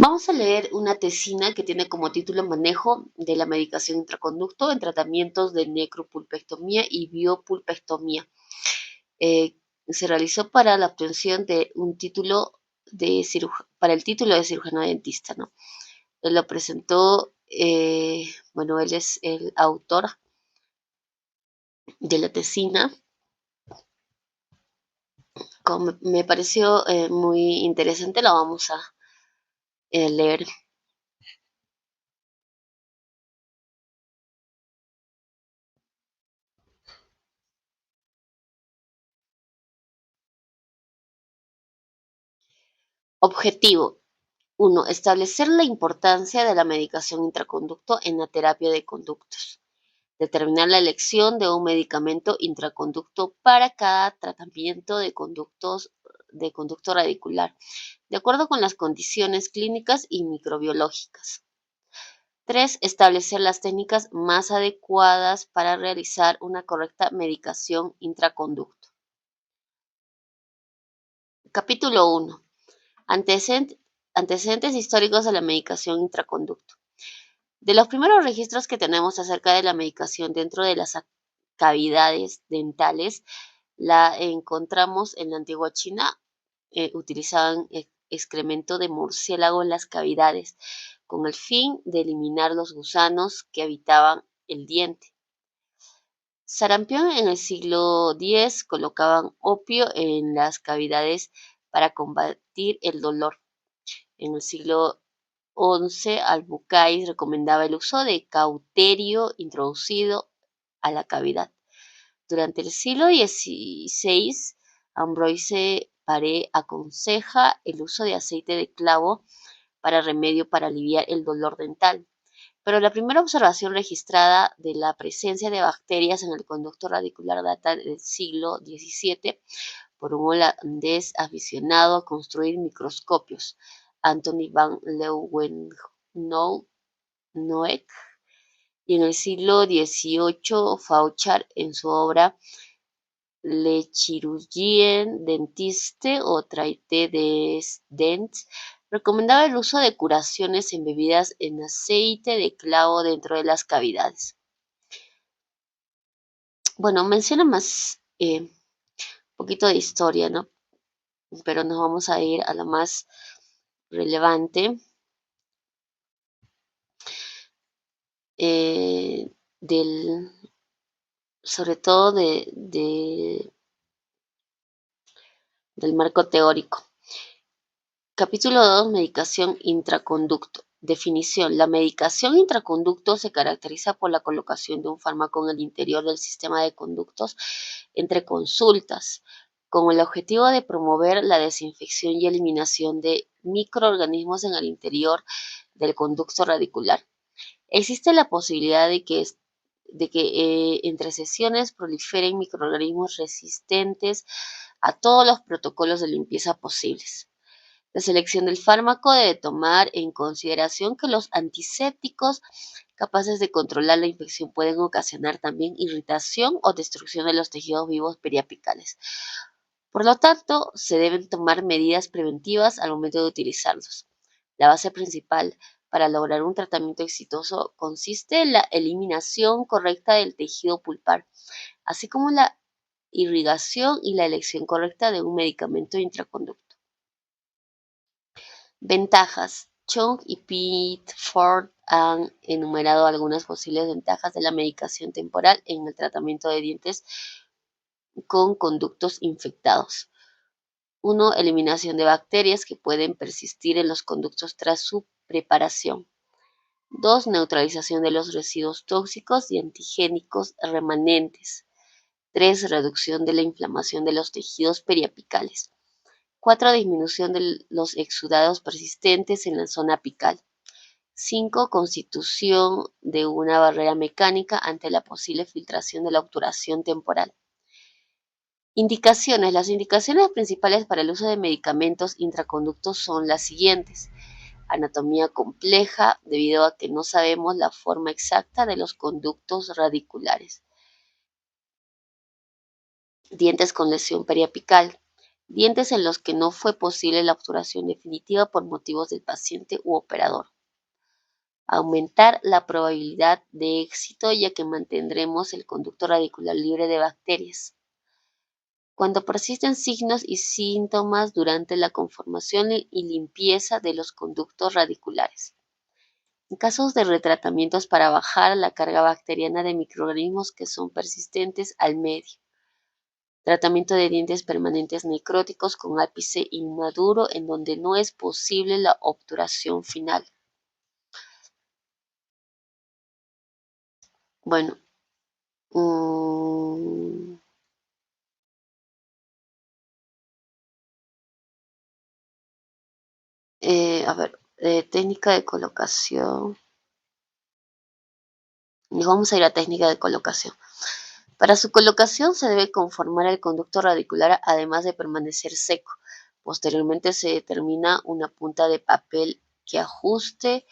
Vamos a leer una tesina que tiene como título Manejo de la medicación intraconducto en tratamientos de necropulpectomía y biopulpectomía. Se realizó para la obtención de un título para el título de cirujano dentista, ¿no? Él lo presentó, él es el autor de la tesina. Como me pareció muy interesante, la vamos a leer. Objetivo: 1. Establecer la importancia de la medicación intraconducto en la terapia de conductos. Determinar la elección de un medicamento intraconducto para cada tratamiento de conducto radicular, de acuerdo con las condiciones clínicas y microbiológicas. 3. Establecer las técnicas más adecuadas para realizar una correcta medicación intraconducto. Capítulo 1. Antecedentes históricos de la medicación intraconducto. De los primeros registros que tenemos acerca de la medicación dentro de las cavidades dentales, la encontramos en la antigua China. Utilizaban excremento de murciélago en las cavidades, con el fin de eliminar los gusanos que habitaban el diente. Sarampión en el siglo X colocaban opio en las cavidades para combatir el dolor. En el siglo XI, Albucaille recomendaba el uso de cauterio introducido a la cavidad. Durante el siglo XVI, Ambroise Paré aconseja el uso de aceite de clavo para remedio para aliviar el dolor dental. Pero la primera observación registrada de la presencia de bacterias en el conducto radicular data del siglo XVII por un holandés aficionado a construir microscopios, Anthony van Leeuwenhoek, y en el siglo XVIII Fauchard, en su obra Le Chirurgien Dentiste o Traité des Dents, recomendaba el uso de curaciones embebidas en aceite de clavo dentro de las cavidades. Bueno, menciona más poquito de historia, ¿no? Pero nos vamos a ir a la más relevante sobre todo del marco teórico. Capítulo 2. Medicación intraconducto. Definición. La medicación intraconducto se caracteriza por la colocación de un fármaco en el interior del sistema de conductos entre consultas, con el objetivo de promover la desinfección y eliminación de microorganismos en el interior del conducto radicular. Existe la posibilidad de que entre sesiones proliferen microorganismos resistentes a todos los protocolos de limpieza posibles. La selección del fármaco debe tomar en consideración que los antisépticos capaces de controlar la infección pueden ocasionar también irritación o destrucción de los tejidos vivos periapicales. Por lo tanto, se deben tomar medidas preventivas al momento de utilizarlos. La base principal para lograr un tratamiento exitoso consiste en la eliminación correcta del tejido pulpar, así como la irrigación y la elección correcta de un medicamento intraconducto. Ventajas. Chung y Pitford han enumerado algunas posibles ventajas de la medicación temporal en el tratamiento de dientes con conductos infectados. 1. Eliminación de bacterias que pueden persistir en los conductos tras su preparación. 2. Neutralización de los residuos tóxicos y antigénicos remanentes. 3. Reducción de la inflamación de los tejidos periapicales. 4. Disminución de los exudados persistentes en la zona apical. 5. Constitución de una barrera mecánica ante la posible filtración de la obturación temporal. Indicaciones. Las indicaciones principales para el uso de medicamentos intraconductos son las siguientes. Anatomía compleja, debido a que no sabemos la forma exacta de los conductos radiculares. Dientes con lesión periapical. dientes en los que no fue posible la obturación definitiva por motivos del paciente u operador. Aumentar la probabilidad de éxito ya que mantendremos el conducto radicular libre de bacterias. Cuando persisten signos y síntomas durante la conformación y limpieza de los conductos radiculares. En casos de retratamientos para bajar la carga bacteriana de microorganismos que son persistentes al medio. Tratamiento de dientes permanentes necróticos con ápice inmaduro en donde no es posible la obturación final. Bueno, técnica de colocación. Nos vamos a ir a técnica de colocación. Para su colocación se debe conformar el conducto radicular además de permanecer seco. Posteriormente se determina una punta de papel que ajuste,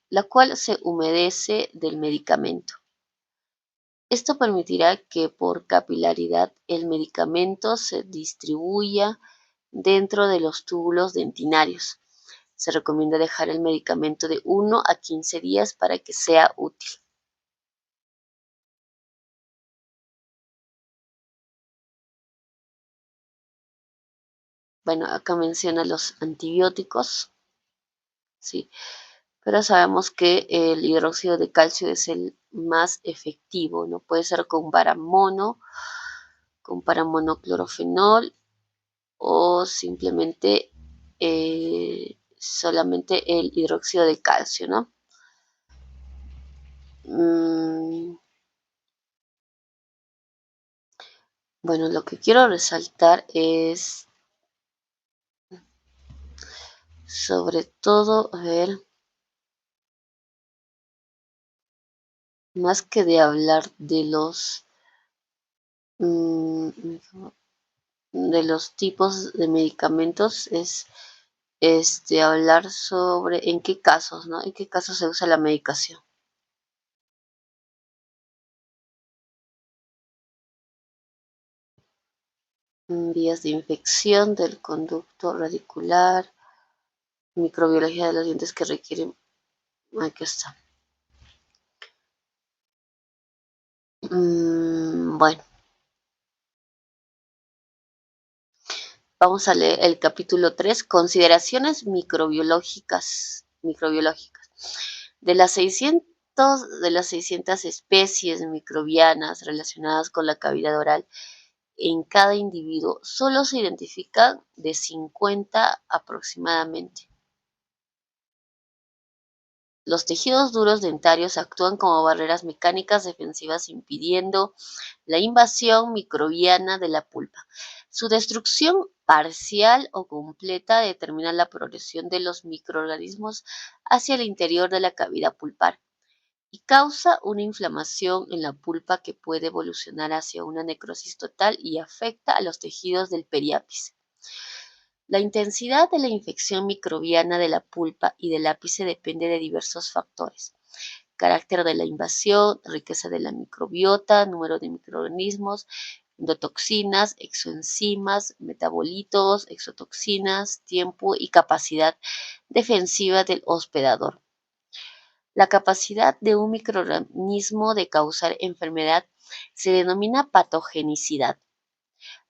la cual se humedece del medicamento. Esto permitirá que por capilaridad el medicamento se distribuya dentro de los túbulos dentinarios. Se recomienda dejar el medicamento de 1 a 15 días para que sea útil. Bueno, acá menciona los antibióticos, sí, pero sabemos que el hidróxido de calcio es el más efectivo, ¿no? Puede ser con paramonoclorofenol o simplemente solamente el hidróxido de calcio, ¿no? Bueno, lo que quiero resaltar es sobre todo, a ver, más que de hablar de los tipos de medicamentos, es hablar sobre en qué casos, ¿no? En qué casos se usa la medicación. Vías de infección del conducto radicular, microbiología de los dientes que requieren. Aquí está. Bueno, vamos a leer el capítulo 3, consideraciones microbiológicas. De las 600 especies microbianas relacionadas con la cavidad oral en cada individuo, solo se identifican de 50 aproximadamente. Los tejidos duros dentarios actúan como barreras mecánicas defensivas impidiendo la invasión microbiana de la pulpa. Su destrucción parcial o completa determina la progresión de los microorganismos hacia el interior de la cavidad pulpar y causa una inflamación en la pulpa que puede evolucionar hacia una necrosis total y afecta a los tejidos del periápice. La intensidad de la infección microbiana de la pulpa y del ápice depende de diversos factores: carácter de la invasión, riqueza de la microbiota, número de microorganismos, endotoxinas, exoenzimas, metabolitos, exotoxinas, tiempo y capacidad defensiva del hospedador. La capacidad de un microorganismo de causar enfermedad se denomina patogenicidad.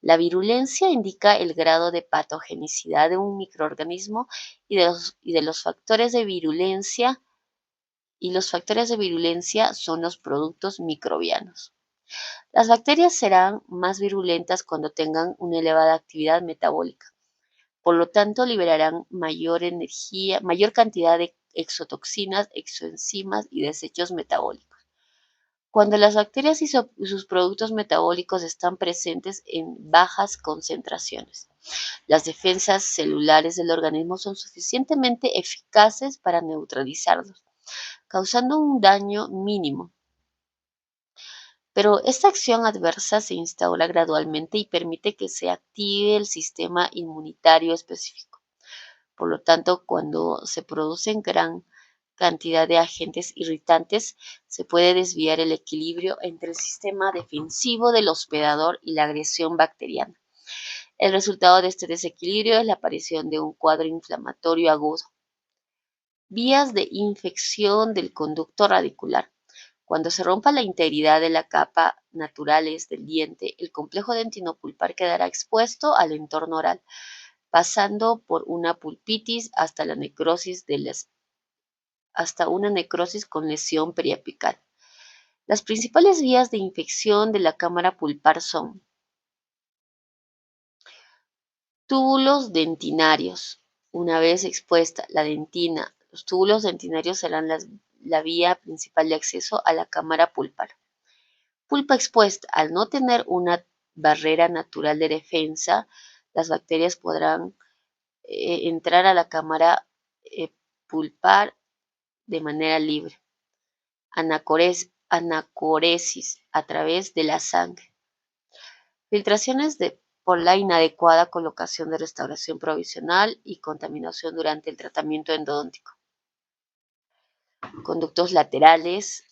La virulencia indica el grado de patogenicidad de un microorganismo y de los factores de virulencia, y los factores de virulencia son los productos microbianos. Las bacterias serán más virulentas cuando tengan una elevada actividad metabólica. Por lo tanto, liberarán mayor cantidad de exotoxinas, exoenzimas y desechos metabólicos. Cuando las bacterias y sus productos metabólicos están presentes en bajas concentraciones, las defensas celulares del organismo son suficientemente eficaces para neutralizarlos, causando un daño mínimo. Pero esta acción adversa se instaura gradualmente y permite que se active el sistema inmunitario específico. Por lo tanto, cuando se producen gran cantidad de agentes irritantes, se puede desviar el equilibrio entre el sistema defensivo del hospedador y la agresión bacteriana. El resultado de este desequilibrio es la aparición de un cuadro inflamatorio agudo. Vías de infección del conducto radicular. Cuando se rompa la integridad de la capa naturales del diente, el complejo dentinopulpar quedará expuesto al entorno oral, pasando por una pulpitis hasta una necrosis con lesión periapical. Las principales vías de infección de la cámara pulpar son túbulos dentinarios. Una vez expuesta la dentina, los túbulos dentinarios serán la vía principal de acceso a la cámara pulpar. Pulpa expuesta. Al no tener una barrera natural de defensa, las bacterias podrán entrar a la cámara pulpar de manera libre. Anacoresis a través de la sangre. Filtraciones por la inadecuada colocación de restauración provisional y contaminación durante el tratamiento endodóntico. Conductos laterales,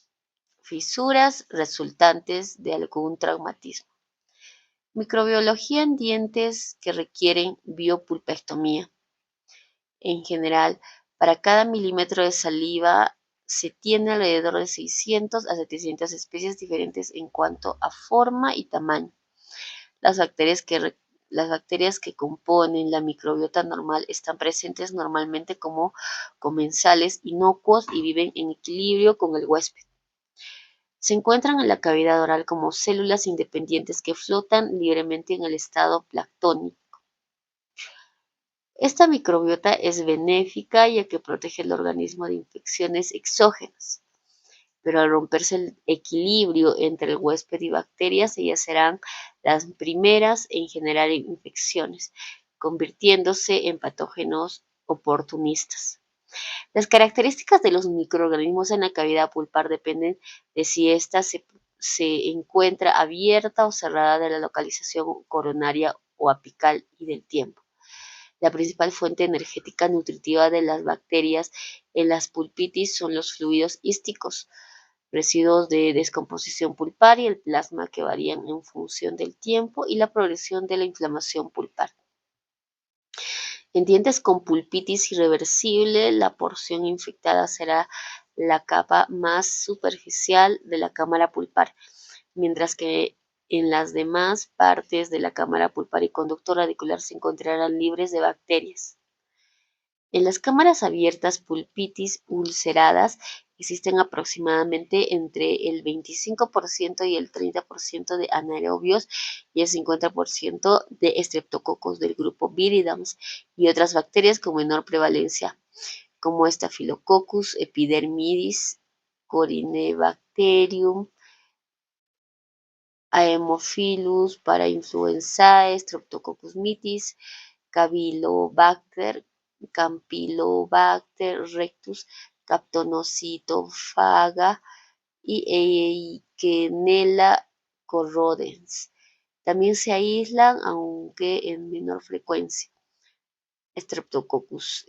fisuras resultantes de algún traumatismo. Microbiología en dientes que requieren biopulpectomía. En general, para cada milímetro de saliva se tiene alrededor de 600 a 700 especies diferentes en cuanto a forma y tamaño. Las bacterias que componen la microbiota normal están presentes normalmente como comensales inocuos y viven en equilibrio con el huésped. Se encuentran en la cavidad oral como células independientes que flotan libremente en el estado planctónico. Esta microbiota es benéfica ya que protege el organismo de infecciones exógenas, pero al romperse el equilibrio entre el huésped y bacterias, ellas serán las primeras en generar infecciones, convirtiéndose en patógenos oportunistas. Las características de los microorganismos en la cavidad pulpar dependen de si ésta se encuentra abierta o cerrada de la localización coronaria o apical y del tiempo. La principal fuente energética nutritiva de las bacterias en las pulpitis son los fluidos hísticos, residuos de descomposición pulpar y el plasma que varían en función del tiempo y la progresión de la inflamación pulpar. En dientes con pulpitis irreversible, la porción infectada será la capa más superficial de la cámara pulpar, mientras que en las demás partes de la cámara pulpar y conducto radicular se encontrarán libres de bacterias. En las cámaras abiertas pulpitis ulceradas existen aproximadamente entre el 25% y el 30% de anaerobios y el 50% de Streptococcus del grupo Viridans y otras bacterias con menor prevalencia, como Staphylococcus epidermidis, Corynebacterium, Haemophilus parainfluenzae, Streptococcus mitis, Campylobacter rectus, Captonocitofaga y Eikenella corrodens. También se aíslan, aunque en menor frecuencia, Streptococcus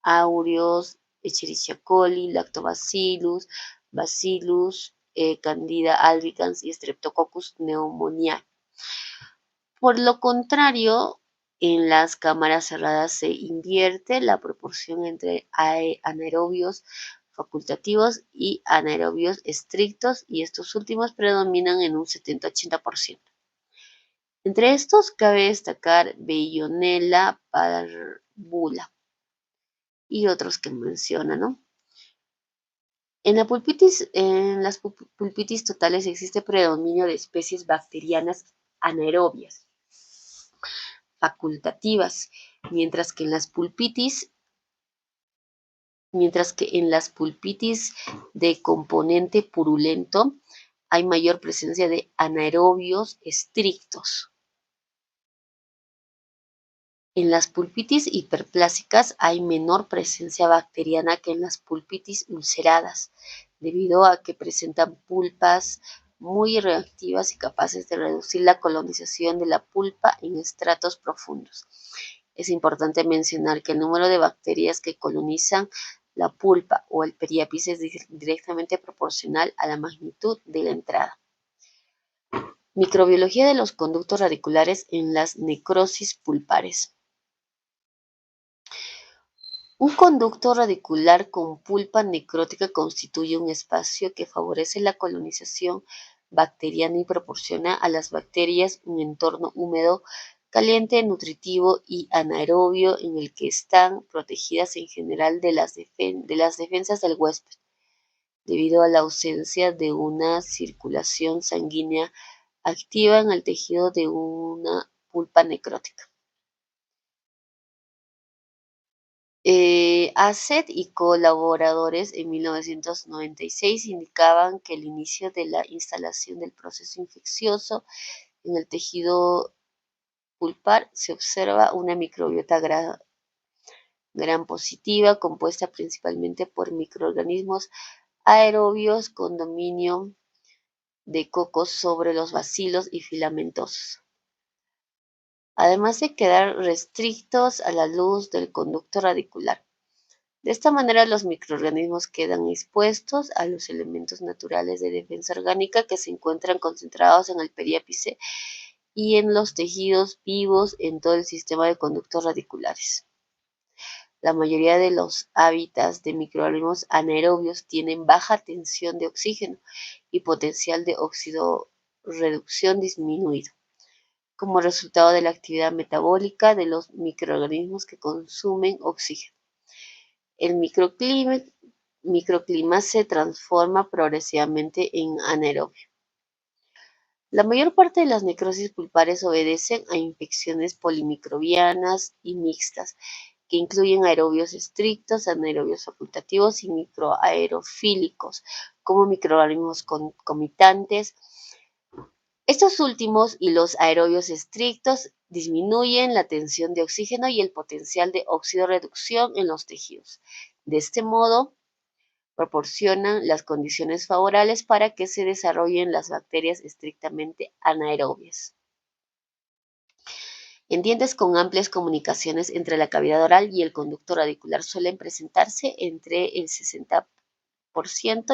aureus, Escherichia coli, Lactobacillus, Bacillus, Candida albicans y Streptococcus pneumoniae. Por lo contrario, en las cámaras cerradas se invierte la proporción entre anaerobios facultativos y anaerobios estrictos y estos últimos predominan en un 70-80%. Entre estos cabe destacar Veillonella parvula y otros que menciona, ¿no? En las pulpitis totales existe predominio de especies bacterianas anaerobias facultativas, mientras que en las pulpitis de componente purulento hay mayor presencia de anaerobios estrictos. En las pulpitis hiperplásicas hay menor presencia bacteriana que en las pulpitis ulceradas, debido a que presentan pulpas muy reactivas y capaces de reducir la colonización de la pulpa en estratos profundos. Es importante mencionar que el número de bacterias que colonizan la pulpa o el periápice es directamente proporcional a la magnitud de la entrada. Microbiología de los conductos radiculares en las necrosis pulpares. Un conducto radicular con pulpa necrótica constituye un espacio que favorece la colonización bacteriana y proporciona a las bacterias un entorno húmedo, caliente, nutritivo y anaerobio en el que están protegidas en general de las defensas del huésped, debido a la ausencia de una circulación sanguínea activa en el tejido de una pulpa necrótica. Asset y colaboradores en 1996 indicaban que el inicio de la instalación del proceso infeccioso en el tejido pulpar se observa una microbiota gran positiva compuesta principalmente por microorganismos aerobios con dominio de cocos sobre los bacilos y filamentosos, además de quedar restrictos a la luz del conducto radicular. De esta manera, los microorganismos quedan expuestos a los elementos naturales de defensa orgánica que se encuentran concentrados en el periápice y en los tejidos vivos en todo el sistema de conductos radiculares. La mayoría de los hábitats de microorganismos anaerobios tienen baja tensión de oxígeno y potencial de oxidorreducción disminuido, como resultado de la actividad metabólica de los microorganismos que consumen oxígeno. El microclima se transforma progresivamente en anaerobio. La mayor parte de las necrosis pulpares obedecen a infecciones polimicrobianas y mixtas, que incluyen aerobios estrictos, anaerobios facultativos y microaerofílicos, como microorganismos concomitantes. Estos últimos y los aerobios estrictos disminuyen la tensión de oxígeno y el potencial de oxidorreducción en los tejidos. De este modo, proporcionan las condiciones favorables para que se desarrollen las bacterias estrictamente anaerobias. En dientes con amplias comunicaciones entre la cavidad oral y el conducto radicular suelen presentarse entre el 60%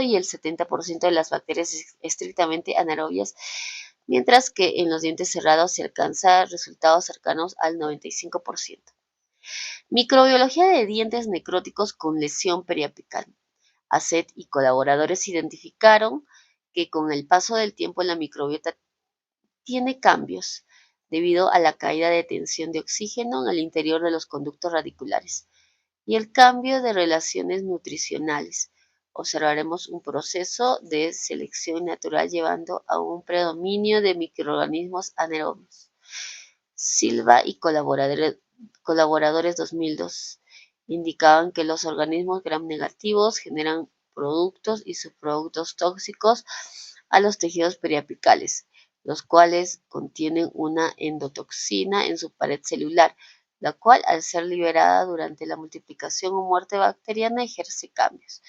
y el 70% de las bacterias estrictamente anaerobias, mientras que en los dientes cerrados se alcanza resultados cercanos al 95%. Microbiología de dientes necróticos con lesión periapical. Asset y colaboradores identificaron que con el paso del tiempo la microbiota tiene cambios debido a la caída de tensión de oxígeno en el interior de los conductos radiculares y el cambio de relaciones nutricionales. Observaremos un proceso de selección natural llevando a un predominio de microorganismos anaerobios. Silva y colaboradores 2002 indicaban que los organismos gram negativos generan productos y subproductos tóxicos a los tejidos periapicales, los cuales contienen una endotoxina en su pared celular, la cual, al ser liberada durante la multiplicación o muerte bacteriana, ejerce cambios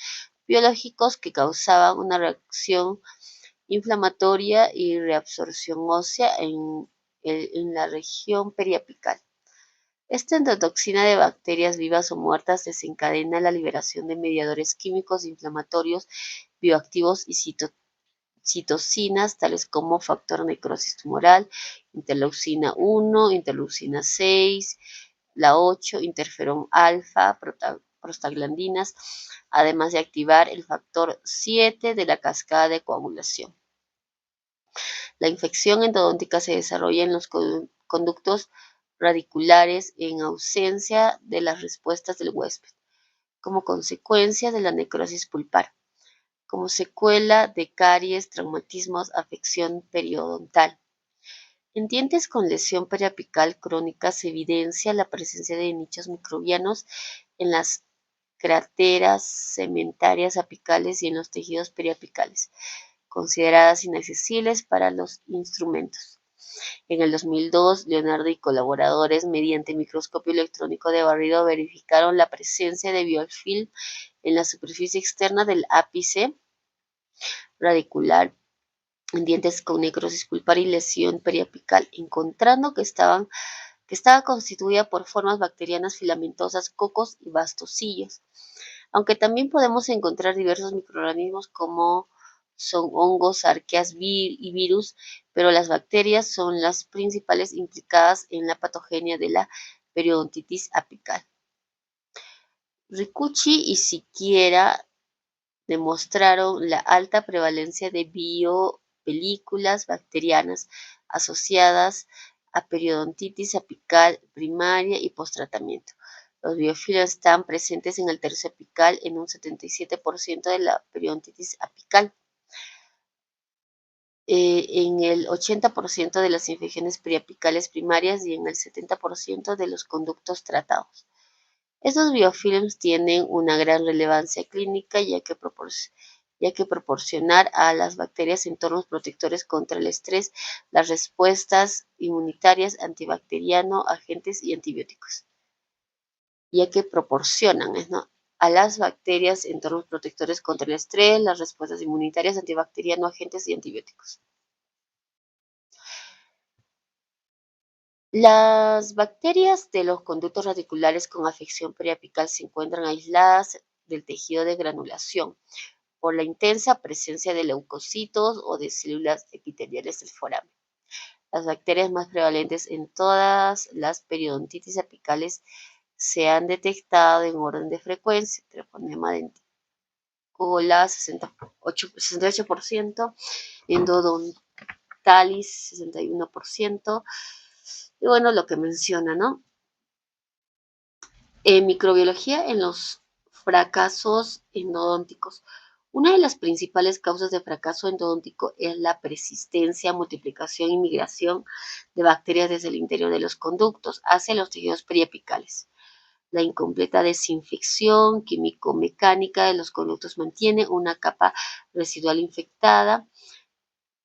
biológicos que causaban una reacción inflamatoria y reabsorción ósea en la región periapical. Esta endotoxina de bacterias vivas o muertas desencadena la liberación de mediadores químicos inflamatorios, bioactivos y citocinas, tales como factor necrosis tumoral, interleucina 1, interleucina 6, la 8, interferón alfa, prostaglandinas, además de activar el factor 7 de la cascada de coagulación. La infección endodóntica se desarrolla en los conductos radiculares en ausencia de las respuestas del huésped, como consecuencia de la necrosis pulpar, como secuela de caries, traumatismos, afección periodontal. En dientes con lesión periapical crónica se evidencia la presencia de nichos microbianos en las crateras cementarias apicales y en los tejidos periapicales, consideradas inaccesibles para los instrumentos. En el 2002, Leonardo y colaboradores, mediante microscopio electrónico de barrido, verificaron la presencia de biofilm en la superficie externa del ápice radicular en dientes con necrosis pulpar y lesión periapical, encontrando que estaba constituida por formas bacterianas filamentosas, cocos y bastocillos, aunque también podemos encontrar diversos microorganismos como son hongos, arqueas y virus, pero las bacterias son las principales implicadas en la patogenia de la periodontitis apical. Riccucci y Siquiera demostraron la alta prevalencia de biopelículas bacterianas asociadas a periodontitis apical primaria y posttratamiento. Los biofilms están presentes en el tercio apical en un 77% de la periodontitis apical, en el 80% de las infecciones periapicales primarias y en el 70% de los conductos tratados. Estos biofilms tienen una gran relevancia clínica ya que proporcionar a las bacterias entornos protectores contra el estrés, las respuestas inmunitarias, antibacteriano, agentes y antibióticos. Ya que proporcionan, ¿no?, a las bacterias entornos protectores contra el estrés, las respuestas inmunitarias, antibacteriano, agentes y antibióticos. Las bacterias de los conductos radiculares con afección periapical se encuentran aisladas del tejido de granulación por la intensa presencia de leucocitos o de células epiteliales del foramen. Las bacterias más prevalentes en todas las periodontitis apicales se han detectado en orden de frecuencia: Treponema denticola 68%, endodontalis 61%, y bueno, lo que menciona, ¿no? Microbiología en los fracasos endodónticos. Una de las principales causas de fracaso endodóntico es la persistencia, multiplicación y migración de bacterias desde el interior de los conductos hacia los tejidos periapicales. La incompleta desinfección químico-mecánica de los conductos mantiene una capa residual infectada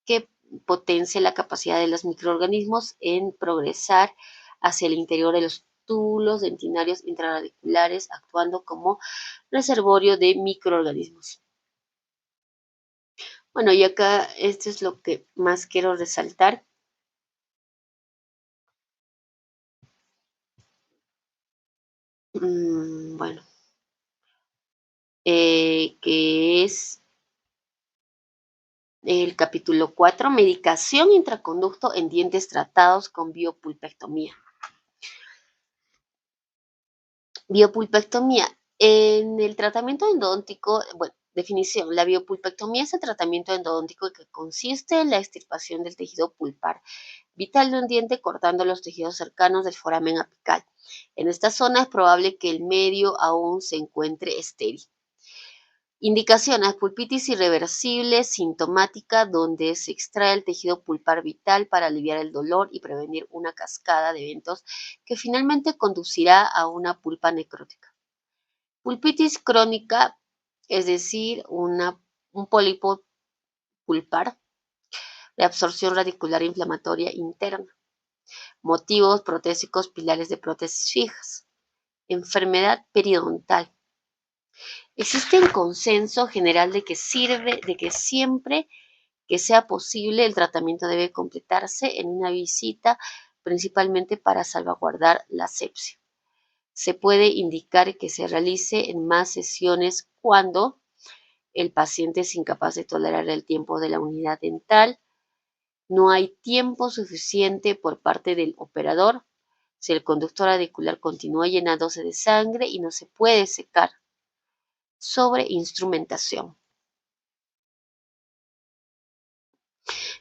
que potencia la capacidad de los microorganismos en progresar hacia el interior de los túbulos dentinarios intrarradiculares, actuando como reservorio de microorganismos. Bueno, y acá esto es lo que más quiero resaltar. Bueno, que es el capítulo 4, medicación intraconducto en dientes tratados con biopulpectomía. Biopulpectomía. En el tratamiento endodóntico, bueno, definición, la biopulpectomía es el tratamiento endodóntico que consiste en la extirpación del tejido pulpar vital de un diente cortando los tejidos cercanos del foramen apical. En esta zona es probable que el medio aún se encuentre estéril. Indicaciones: pulpitis irreversible sintomática, donde se extrae el tejido pulpar vital para aliviar el dolor y prevenir una cascada de eventos que finalmente conducirá a una pulpa necrótica. Pulpitis crónica, es decir, un pólipo pulpar, reabsorción radicular inflamatoria interna. Motivos protésicos pilares de prótesis fijas. Enfermedad periodontal. Existe un consenso general de que siempre que sea posible el tratamiento debe completarse en una visita, principalmente para salvaguardar la asepsia. Se puede indicar que se realice en más sesiones cuando el paciente es incapaz de tolerar el tiempo de la unidad dental, no hay tiempo suficiente por parte del operador, si el conducto radicular continúa llenándose de sangre y no se puede secar. Sobre instrumentación.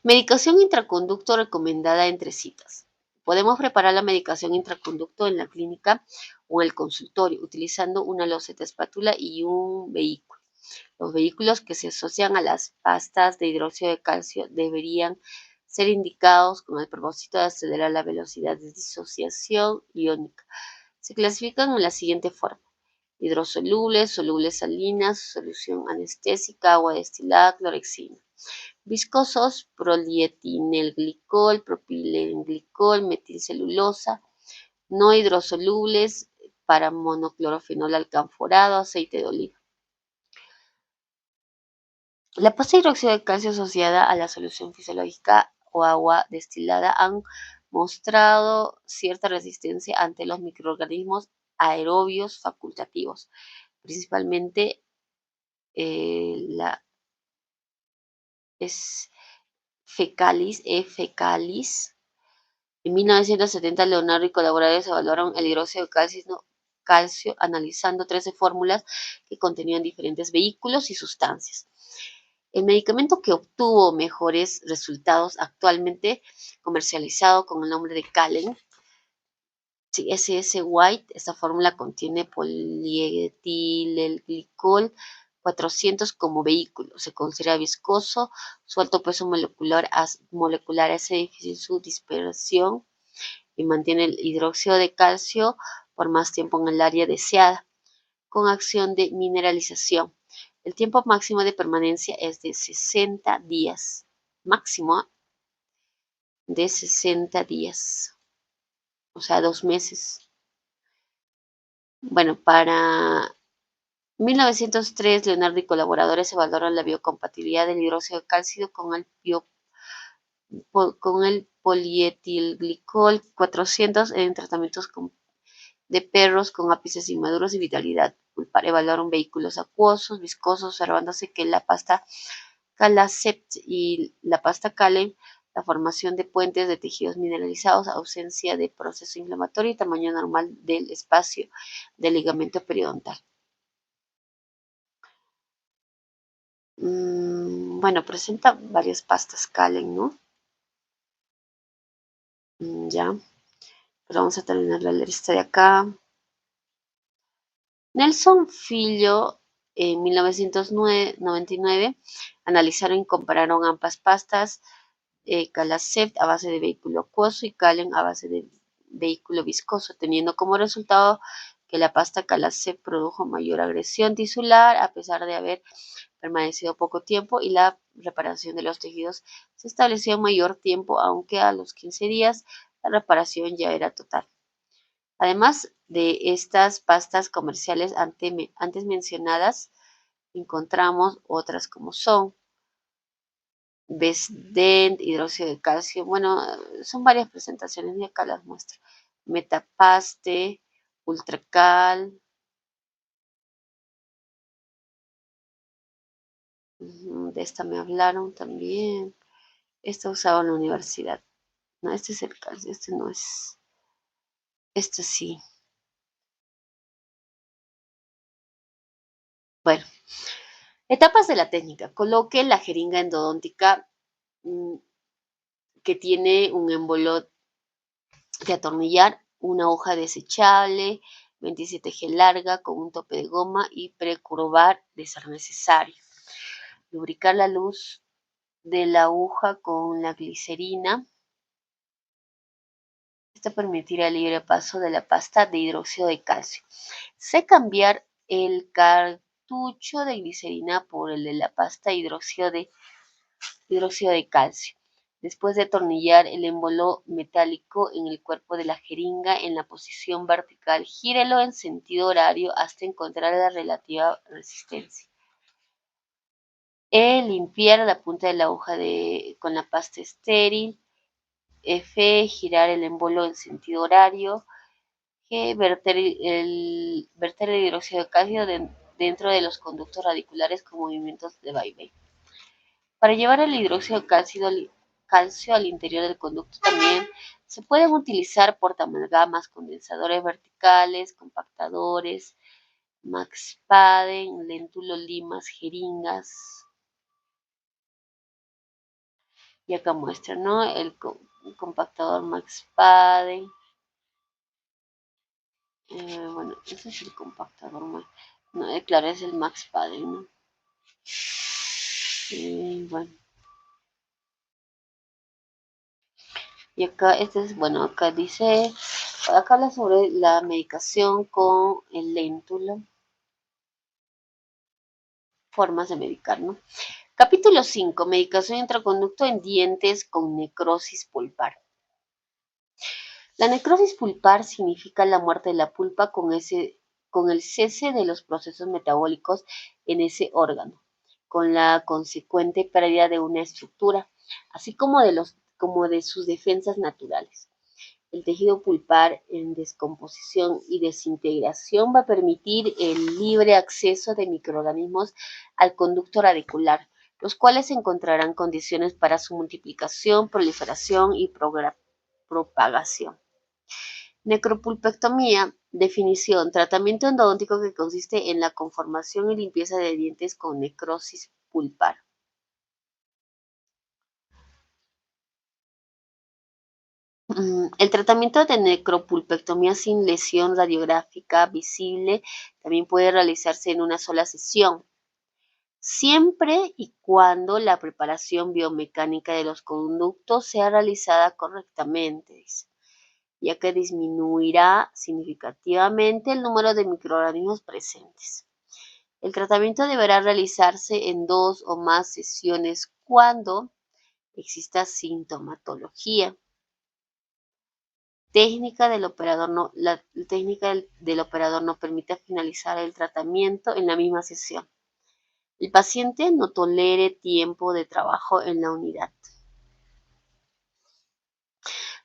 Medicación intraconducto recomendada entre citas. Podemos preparar la medicación intraconducto en la clínica o en el consultorio utilizando una loseta espátula y un vehículo. Los vehículos que se asocian a las pastas de hidróxido de calcio deberían ser indicados con el propósito de acelerar la velocidad de disociación iónica. Se clasifican en la siguiente forma: hidrosolubles, solubles salinas, solución anestésica, agua destilada, clorexina. Viscosos: polietilenglicol, propilenglicol, metilcelulosa. No hidrosolubles: para monoclorofenol alcanforado, aceite de oliva. La pasta de hidróxido de calcio asociada a la solución fisiológica o agua destilada han mostrado cierta resistencia ante los microorganismos aerobios facultativos, principalmente la es fecalis, E. fecalis. En 1970, Leonardo y colaboradores evaluaron el hidróxido de calcio analizando 13 fórmulas que contenían diferentes vehículos y sustancias. El medicamento que obtuvo mejores resultados actualmente comercializado con el nombre de Calen, SS White, esta fórmula contiene polietilenglicol 400 como vehículo. Se considera viscoso, su alto peso molecular hace difícil su dispersión y mantiene el hidróxido de calcio por más tiempo en el área deseada, con acción de mineralización. El tiempo máximo de permanencia es de 60 días, máximo de 60 días, o sea, 2 meses. Bueno, para 1903, Leonardo y colaboradores evaluaron la biocompatibilidad del hidróxido de calcio con el polietilenglicol 400 en tratamientos de perros con ápices inmaduros y vitalidad pulpar. Evaluaron vehículos acuosos, viscosos, observándose que la pasta Calacept y la pasta Calen, la formación de puentes de tejidos mineralizados, ausencia de proceso inflamatorio y tamaño normal del espacio del ligamento periodontal. Bueno, presenta varias pastas Calen, ¿no? Ya, pero vamos a terminar la lista de acá. Nelson Filho, en 1999, analizaron y compararon ambas pastas, Calacept a base de vehículo acuoso y Calen a base de vehículo viscoso, teniendo como resultado que la pasta Calacept produjo mayor agresión tisular a pesar de haber permanecido poco tiempo y la reparación de los tejidos se estableció en mayor tiempo, aunque a los 15 días la reparación ya era total. Además de estas pastas comerciales antes mencionadas, encontramos otras como son Bestdent, hidróxido de calcio. Bueno, son varias presentaciones y acá las muestro. Metapaste, Ultracal. De esta me hablaron también. Esta usaba en la universidad. No, este es el calcio, este no es. Este sí. Bueno, etapas de la técnica. Coloque la jeringa endodóntica que tiene un émbolo de atornillar, una hoja desechable, 27G larga con un tope de goma y precurvar de ser necesario. Lubricar la luz de la aguja con la glicerina. Esto permitirá el libre paso de la pasta de hidróxido de calcio. Sé cambiar el cartucho de glicerina por el de la pasta de hidróxido de calcio. Después de atornillar el émbolo metálico en el cuerpo de la jeringa en la posición vertical, gírelo en sentido horario hasta encontrar la relativa resistencia. Limpiar la punta de la aguja con la pasta estéril. F, girar el émbolo en sentido horario. G, verter el hidróxido de calcio dentro de los conductos radiculares con movimientos de vaivén. Para llevar el hidróxido de calcio al interior del conducto también se pueden utilizar portaamalgamas, condensadores verticales, compactadores, Maxpaden, léntulo, limas, jeringas. Y acá muestra, ¿no? El compactador Maxpaden. Bueno, ese es el compactador. No, claro, es el Maxpaden, ¿no? Bueno. Y acá, bueno, acá dice, acá habla sobre la medicación con el léntulo. Formas de medicar, ¿no? Capítulo 5. Medicación intraconducto en dientes con necrosis pulpar. La necrosis pulpar significa la muerte de la pulpa con el cese de los procesos metabólicos en ese órgano, con la consecuente pérdida de una estructura, así como de sus defensas naturales. El tejido pulpar en descomposición y desintegración va a permitir el libre acceso de microorganismos al conducto radicular, los cuales encontrarán condiciones para su multiplicación, proliferación y propagación. Necropulpectomía, definición, tratamiento endodóntico que consiste en la conformación y limpieza de dientes con necrosis pulpar. El tratamiento de necropulpectomía sin lesión radiográfica visible también puede realizarse en una sola sesión, siempre y cuando la preparación biomecánica de los conductos sea realizada correctamente, ya que disminuirá significativamente el número de microorganismos presentes. El tratamiento deberá realizarse en 2 o más sesiones cuando exista sintomatología. La técnica del operador no permite finalizar el tratamiento en la misma sesión. El paciente no tolere tiempo de trabajo en la unidad.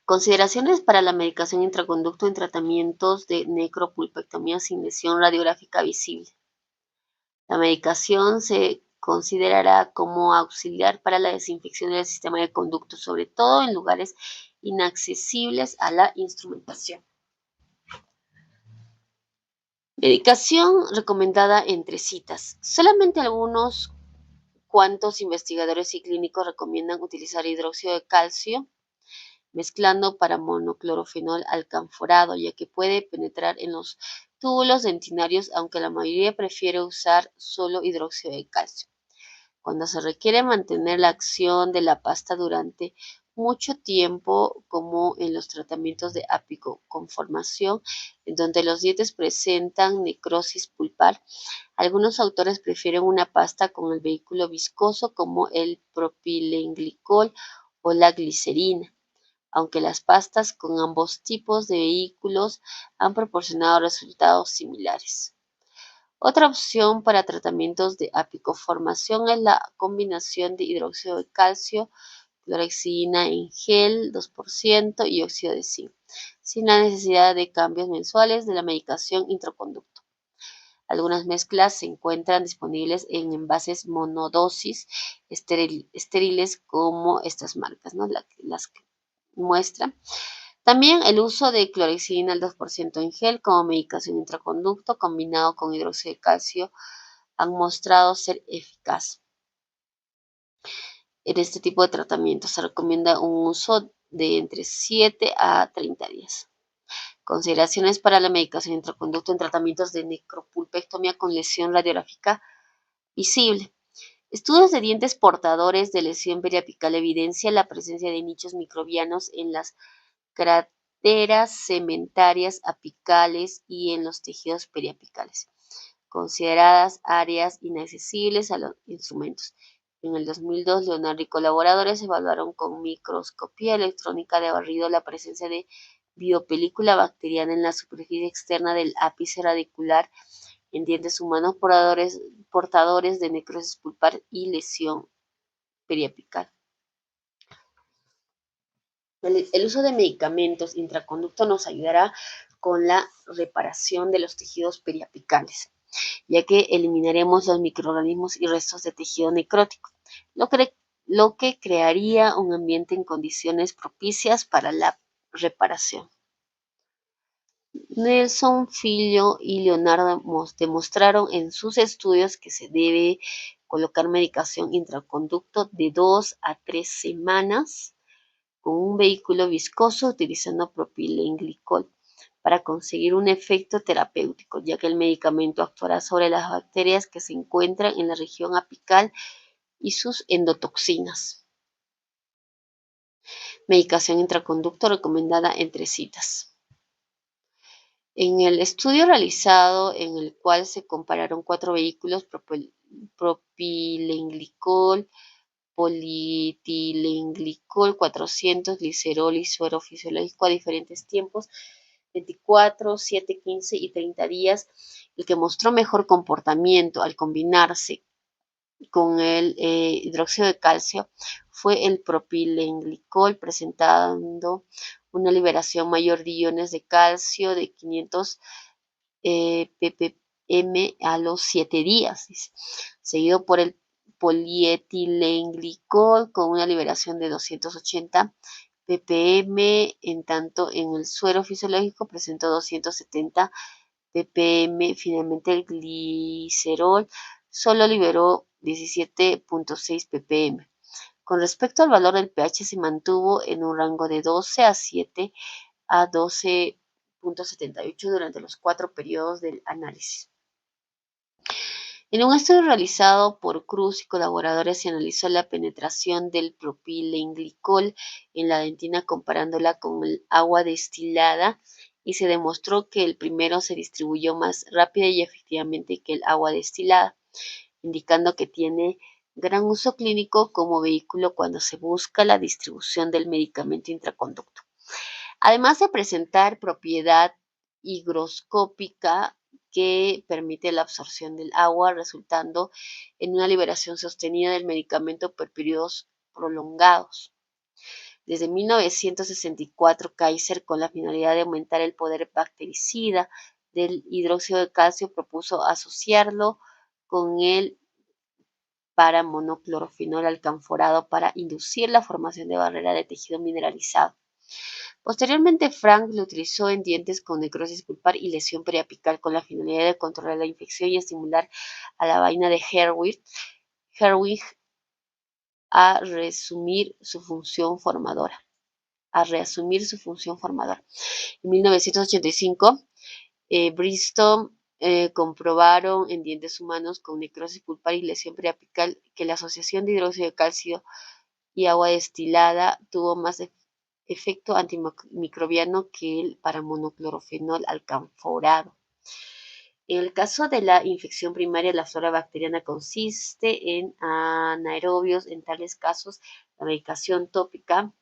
Consideraciones para la medicación intraconducto en tratamientos de necropulpectomía sin lesión radiográfica visible. La medicación se considerará como auxiliar para la desinfección del sistema de conducto, sobre todo en lugares inaccesibles a la instrumentación. Medicación recomendada entre citas. Solamente algunos cuantos investigadores y clínicos recomiendan utilizar hidróxido de calcio mezclando para monoclorofenol alcanforado, ya que puede penetrar en los túbulos dentinarios, aunque la mayoría prefiere usar solo hidróxido de calcio. Cuando se requiere mantener la acción de la pasta durante mucho tiempo, como en los tratamientos de apicoconformación, en donde los dientes presentan necrosis pulpar, algunos autores prefieren una pasta con el vehículo viscoso como el propilenglicol o la glicerina, aunque las pastas con ambos tipos de vehículos han proporcionado resultados similares. Otra opción para tratamientos de apicoformación es la combinación de hidróxido de calcio, clorhexidina en gel 2% y óxido de zinc, sin la necesidad de cambios mensuales de la medicación intraconducto. Algunas mezclas se encuentran disponibles en envases monodosis estériles como estas marcas, ¿no? Las que muestran. También el uso de clorhexidina al 2% en gel como medicación intraconducto combinado con hidróxido de calcio han mostrado ser eficaz. En este tipo de tratamiento se recomienda un uso de entre 7 a 30 días. Consideraciones para la medicación intraconducto en tratamientos de necropulpectomía con lesión radiográfica visible. Estudios de dientes portadores de lesión periapical evidencian la presencia de nichos microbianos en las cráteras cementarias apicales y en los tejidos periapicales, consideradas áreas inaccesibles a los instrumentos. En el 2002, Leonardo y colaboradores evaluaron con microscopía electrónica de barrido la presencia de biopelícula bacteriana en la superficie externa del ápice radicular en dientes humanos portadores de necrosis pulpar y lesión periapical. El uso de medicamentos intraconducto nos ayudará con la reparación de los tejidos periapicales, ya que eliminaremos los microorganismos y restos de tejido necrótico, lo que crearía un ambiente en condiciones propicias para la reparación. Nelson Filho y Leonardo demostraron en sus estudios que se debe colocar medicación intraconducto de 2 a 3 semanas con un vehículo viscoso utilizando propilenglicol para conseguir un efecto terapéutico, ya que el medicamento actuará sobre las bacterias que se encuentran en la región apical y sus endotoxinas. Medicación intraconducto recomendada entre citas. En el estudio realizado, en el cual se compararon 4 vehículos, propilenglicol, polietilenglicol 400, glicerol y suero fisiológico a diferentes tiempos, 24, 7, 15 y 30 días. El que mostró mejor comportamiento al combinarse con el hidróxido de calcio fue el propilenglicol, presentando una liberación mayor de iones de calcio de 500 ppm a los 7 días, seguido por el polietilenglicol con una liberación de 280 ppm, en tanto en el suero fisiológico presentó 270 ppm. Finalmente el glicerol solo liberó 17.6 ppm. Con respecto al valor del pH, se mantuvo en un rango de 12 a 7 a 12.78 durante los 4 periodos del análisis. En un estudio realizado por Cruz y colaboradores se analizó la penetración del propilenglicol en la dentina comparándola con el agua destilada y se demostró que el primero se distribuyó más rápida y efectivamente que el agua destilada, indicando que tiene gran uso clínico como vehículo cuando se busca la distribución del medicamento intraconducto. Además de presentar propiedad higroscópica que permite la absorción del agua, resultando en una liberación sostenida del medicamento por periodos prolongados. Desde 1964, Kaiser, con la finalidad de aumentar el poder bactericida del hidróxido de calcio, propuso asociarlo con el paramonoclorofenol alcanforado para inducir la formación de barrera de tejido mineralizado. Posteriormente, Frank lo utilizó en dientes con necrosis pulpar y lesión periapical con la finalidad de controlar la infección y estimular a la vaina de Herwig a reasumir su función formadora. En 1985, Bristol comprobaron en dientes humanos con necrosis pulpar y lesión periapical que la asociación de hidróxido de calcio y agua destilada tuvo más efecto antimicrobiano que el paramonoclorofenol alcanforado. En el caso de la infección primaria, la flora bacteriana consiste en anaerobios. En tales casos, la medicación tópica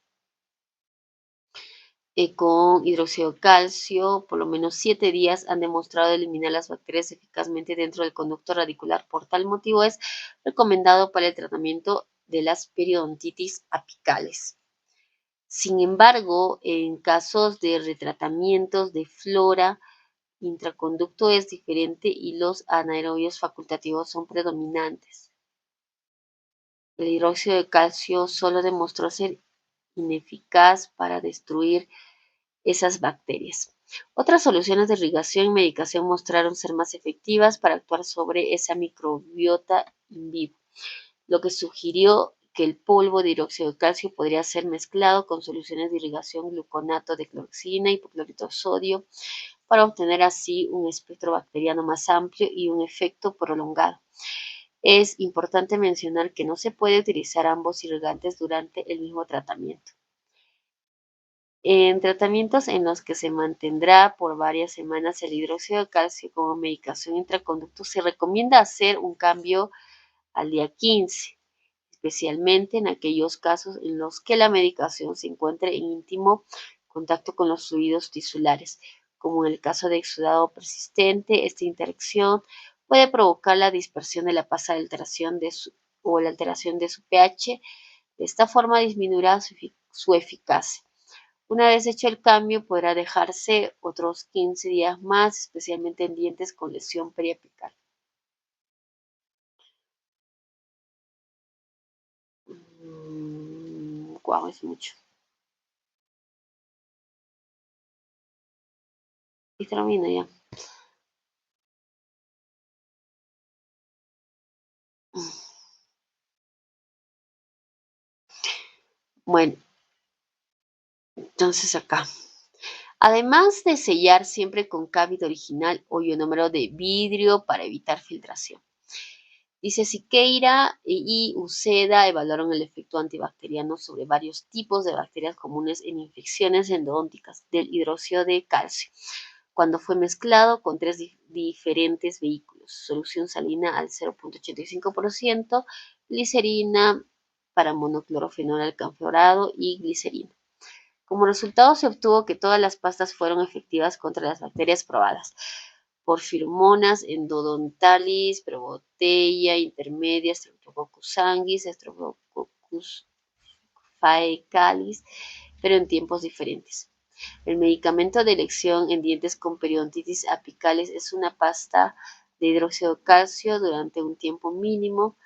con hidróxido de calcio por lo menos 7 días han demostrado eliminar las bacterias eficazmente dentro del conducto radicular. Por tal motivo es recomendado para el tratamiento de las periodontitis apicales. Sin embargo, en casos de retratamientos de flora, intraconducto es diferente y los anaerobios facultativos son predominantes. El hidróxido de calcio solo demostró ser ineficaz para destruir esas bacterias. Otras soluciones de irrigación y medicación mostraron ser más efectivas para actuar sobre esa microbiota in vivo, lo que sugirió que el polvo de hidróxido de calcio podría ser mezclado con soluciones de irrigación, gluconato de cloroxina, hipoclorito de sodio, para obtener así un espectro bacteriano más amplio y un efecto prolongado. Es importante mencionar que no se puede utilizar ambos irrigantes durante el mismo tratamiento. En tratamientos en los que se mantendrá por varias semanas el hidróxido de calcio como medicación intraconducto, se recomienda hacer un cambio al día 15. Especialmente en aquellos casos en los que la medicación se encuentre en íntimo contacto con los fluidos tisulares, como en el caso de exudado persistente. Esta interacción puede provocar la dispersión de la pasta de o la alteración de su pH. De esta forma disminuirá su eficacia. Una vez hecho el cambio, podrá dejarse otros 15 días más, especialmente en dientes con lesión periapical. Guau, es mucho. Y termino ya. Bueno, entonces acá. Además de sellar siempre con cábid original o ionómero de vidrio para evitar filtración. Dice Siqueira y Uceda evaluaron el efecto antibacteriano sobre varios tipos de bacterias comunes en infecciones endodónticas del hidróxido de calcio, cuando fue mezclado con 3 diferentes vehículos: solución salina al 0.85%, glicerina, paramonoclorofenol alcanforado y glicerina. Como resultado, se obtuvo que todas las pastas fueron efectivas contra las bacterias probadas: Porphyromonas endodontalis, Probostea intermedia, Streptococcus sanguis, Streptococcus faecalis, pero en tiempos diferentes. El medicamento de elección en dientes con periodontitis apicales es una pasta de hidróxido de calcio durante un tiempo mínimo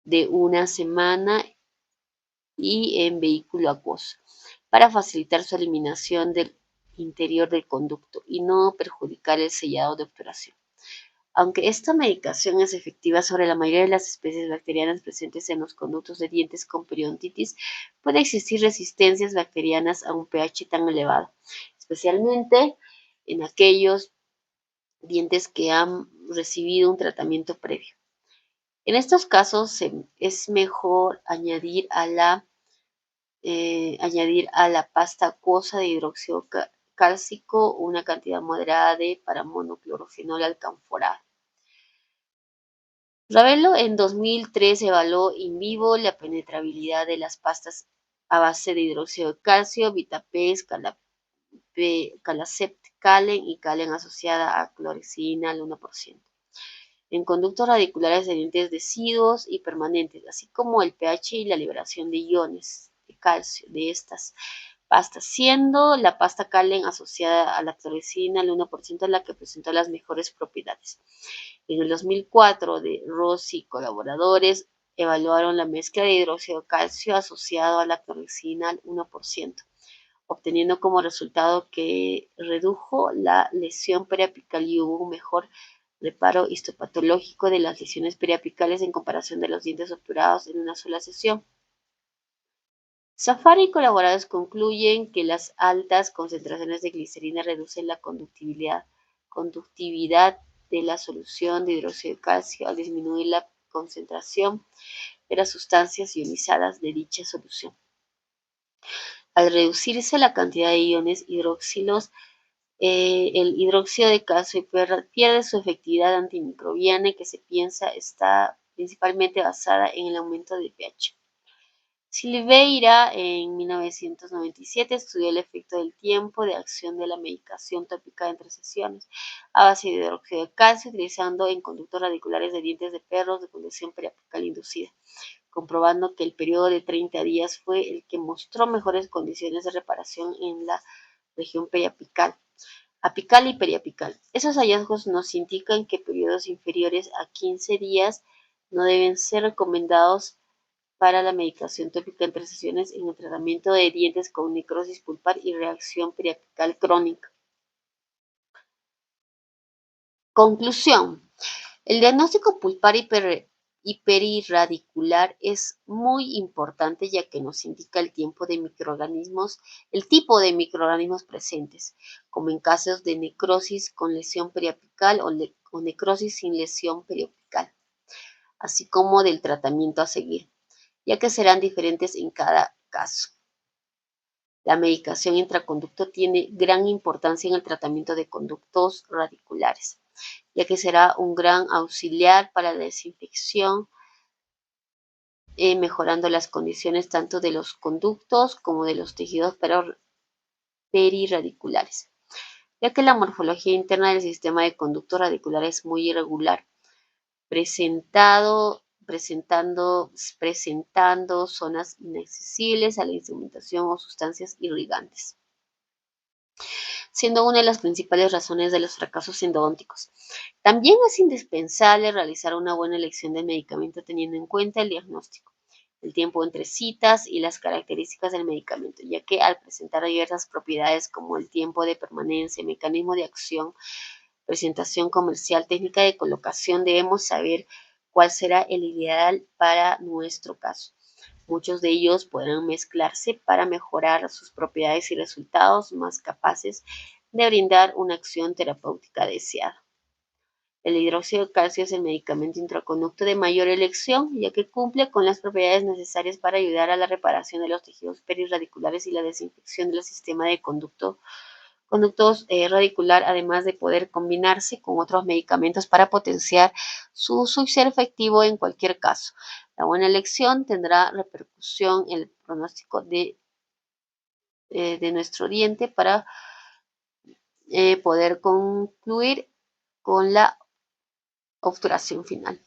de una semana y en vehículo acuoso, para facilitar su eliminación del interior del conducto y no perjudicar el sellado de obturación. Aunque esta medicación es efectiva sobre la mayoría de las especies bacterianas presentes en los conductos de dientes con periodontitis, puede existir resistencias bacterianas a un pH tan elevado, especialmente en aquellos dientes que han recibido un tratamiento previo. En estos casos es mejor añadir a la pasta acuosa de hidróxido cálcico una cantidad moderada de paramonoclorofenol alcanforado. Ravelo en 2003 evaluó in vivo la penetrabilidad de las pastas a base de hidróxido de calcio, Vitapes, Calacept, Calen y Calen asociada a clorexidina al 1%, en conductos radiculares de dientes deciduos y permanentes, así como el pH y la liberación de iones de calcio de estas pastas, siendo la pasta Calen asociada a la clorexidina al 1% la que presentó las mejores propiedades. En el 2004, de Rossi y colaboradores evaluaron la mezcla de hidróxido de calcio asociado a la clorexidina al 1%, obteniendo como resultado que redujo la lesión periapical y hubo un mejor reparo histopatológico de las lesiones periapicales en comparación de los dientes obturados en una sola sesión. Safari y colaboradores concluyen que las altas concentraciones de glicerina reducen la conductividad de la solución de hidróxido de calcio al disminuir la concentración de las sustancias ionizadas de dicha solución. Al reducirse la cantidad de iones hidroxilos, el hidróxido de calcio pierde su efectividad antimicrobiana, que se piensa está principalmente basada en el aumento del pH. Silveira en 1997 estudió el efecto del tiempo de acción de la medicación tópica entre sesiones a base de hidróxido de calcio utilizando en conductos radiculares de dientes de perros de conducción periapical inducida, comprobando que el periodo de 30 días fue el que mostró mejores condiciones de reparación en la región periapical, apical y periapical. Esos hallazgos nos indican que periodos inferiores a 15 días no deben ser recomendados para la medicación tópica entre sesiones en el tratamiento de dientes con necrosis pulpar y reacción periapical crónica. Conclusión. El diagnóstico pulpar y perirradicular es muy importante, ya que nos indica el tipo de microorganismos presentes, como en casos de necrosis con lesión periapical o necrosis sin lesión periapical, así como del tratamiento a seguir, ya que serán diferentes en cada caso. La medicación intraconducto tiene gran importancia en el tratamiento de conductos radiculares, ya que será un gran auxiliar para la desinfección, mejorando las condiciones tanto de los conductos como de los tejidos perirradiculares, ya que la morfología interna del sistema de conductos radiculares es muy irregular, presentando zonas inaccesibles a la instrumentación o sustancias irrigantes, siendo una de las principales razones de los fracasos endodónticos. También es indispensable realizar una buena elección de medicamento teniendo en cuenta el diagnóstico, el tiempo entre citas y las características del medicamento, ya que al presentar diversas propiedades como el tiempo de permanencia, mecanismo de acción, presentación comercial, técnica de colocación, debemos saber cuál será el ideal para nuestro caso. Muchos de ellos podrán mezclarse para mejorar sus propiedades y resultados más capaces de brindar una acción terapéutica deseada. El hidróxido de calcio es el medicamento intraconducto de mayor elección, ya que cumple con las propiedades necesarias para ayudar a la reparación de los tejidos perirradiculares y la desinfección del sistema de conductos radicular, además de poder combinarse con otros medicamentos para potenciar su uso y ser efectivo en cualquier caso. La buena elección tendrá repercusión en el pronóstico de nuestro diente para poder concluir con la obturación final.